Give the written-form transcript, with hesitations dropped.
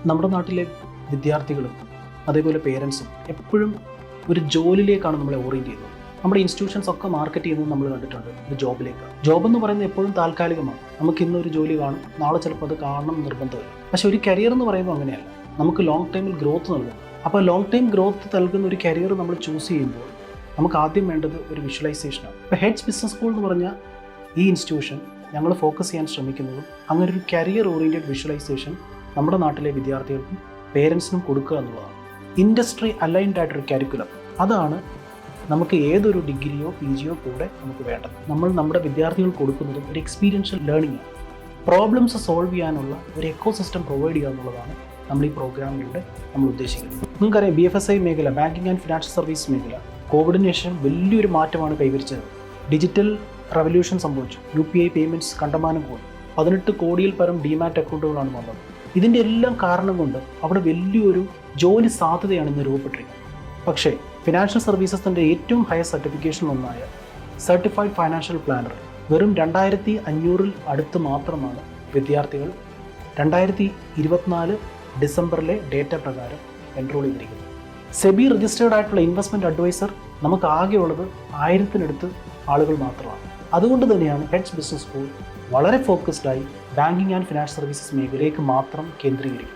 നമ്മുടെ നാട്ടിലെ വിദ്യാർത്ഥികളും അതേപോലെ പേരൻസും എപ്പോഴും ഒരു ജോലിയിലേക്കാണ് നമ്മളെ ഓറിയൻറ്റ് ചെയ്യുന്നത്. നമ്മുടെ ഇൻസ്റ്റിറ്റ്യൂഷൻസ് ഒക്കെ മാർക്കറ്റ് ചെയ്യുന്നത് നമ്മൾ കണ്ടിട്ടുണ്ട് ഒരു ജോബിലേക്കാണ്. ജോബ് എന്ന് പറയുന്നത് എപ്പോഴും താൽക്കാലികമാണ്. നമുക്ക് ഇന്നൊരു ജോലി കാണും, നാളെ ചിലപ്പോൾ അത് കാണണം നിർബന്ധമില്ല. പക്ഷേ ഒരു കരിയർ എന്ന് പറയുമ്പോൾ അങ്ങനെയല്ല. നമുക്ക് ലോങ് ടൈമിൽ ഗ്രോത്ത് നൽകും. അപ്പോൾ ലോങ് ടൈം ഗ്രോത്ത് നൽകുന്ന ഒരു കരിയർ നമ്മൾ ചൂസ് ചെയ്യുമ്പോൾ നമുക്ക് ആദ്യം വേണ്ടത് ഒരു വിഷ്വലൈസേഷനാണ്. ഇപ്പോൾ ഹെഡ്സ് ബിസിനസ് സ്കൂൾ എന്ന് പറഞ്ഞ ഈ ഇൻസ്റ്റിറ്റ്യൂഷൻ ഞങ്ങൾ ഫോക്കസ് ചെയ്യാൻ ശ്രമിക്കുന്നതും അങ്ങനെ ഒരു കരിയർ ഓറിയൻറ്റഡ് വിഷ്വലൈസേഷൻ നമ്മുടെ നാട്ടിലെ വിദ്യാർത്ഥികൾക്കും പേരൻസിനും കൊടുക്കുക എന്നുള്ളതാണ്. ഇൻഡസ്ട്രി അലൈൻഡ് ആയിട്ടൊരു കരിക്കുലം, അതാണ് നമുക്ക് ഏതൊരു ഡിഗ്രിയോ PGയോ കൂടെ നമുക്ക് വേണ്ടത്. നമ്മൾ നമ്മുടെ വിദ്യാർത്ഥികൾക്ക് കൊടുക്കുന്നതും ഒരു എക്സ്പീരിയൻഷ്യൽ ലേണിംഗ് ആണ്. പ്രോബ്ലംസ് സോൾവ് ചെയ്യാനുള്ള ഒരു എക്കോ സിസ്റ്റം പ്രൊവൈഡ് ചെയ്യുക എന്നുള്ളതാണ് നമ്മൾ ഈ പ്രോഗ്രാമിലൂടെ നമ്മൾ ഉദ്ദേശിക്കുന്നത്. നിങ്ങൾക്കറിയാം, BFSI മേഖല, ബാങ്കിങ് ആൻഡ് ഫിനാൻഷ്യൽ സർവീസ് മേഖല കോവിഡിന് ശേഷം വലിയൊരു മാറ്റമാണ് കൈവരിച്ചത്. ഡിജിറ്റൽ റവല്യൂഷൻ സംഭവിച്ചു. UPI പേയ്മെൻറ്റ്സ് കണ്ടമാനം പോയി. 18 കോടിയിൽ പരം ഡിമാറ്റ് അക്കൗണ്ടുകളാണ് വന്നത്. ഇതിൻ്റെ എല്ലാം കാരണം കൊണ്ട് അവിടെ വലിയൊരു ജോലി സാധ്യതയാണ് ഇന്ന് രൂപപ്പെട്ടിരിക്കുന്നത്. പക്ഷേ ഫിനാൻഷ്യൽ സർവീസസിൻ്റെ ഏറ്റവും ഹയർ സർട്ടിഫിക്കേഷനിലൊന്നായ സർട്ടിഫൈഡ് ഫൈനാൻഷ്യൽ പ്ലാനർ വെറും 2500 അടുത്ത് മാത്രമാണ് വിദ്യാർത്ഥികൾ 2024 ഡിസംബറിലെ ഡേറ്റ പ്രകാരം എൻറോൾ ചെയ്തിരിക്കുന്നത്. സെബി രജിസ്റ്റേർഡ് ആയിട്ടുള്ള ഇൻവെസ്റ്റ്മെൻറ്റ് അഡ്വൈസർ നമുക്ക് ആകെയുള്ളത് 1000-നടുത്ത് ആളുകൾ മാത്രമാണ്. അതുകൊണ്ട് തന്നെയാണ് ഹെഡ്സ് ബിസിനസ് സ്കൂൾ വളരെ ഫോക്കസ്ഡായി ബാങ്കിങ് ആൻഡ് ഫിനാൻഷ്യൽ സർവീസസ് മേഖലയിലേക്ക് മാത്രം കേന്ദ്രീകരിക്കുന്നത്.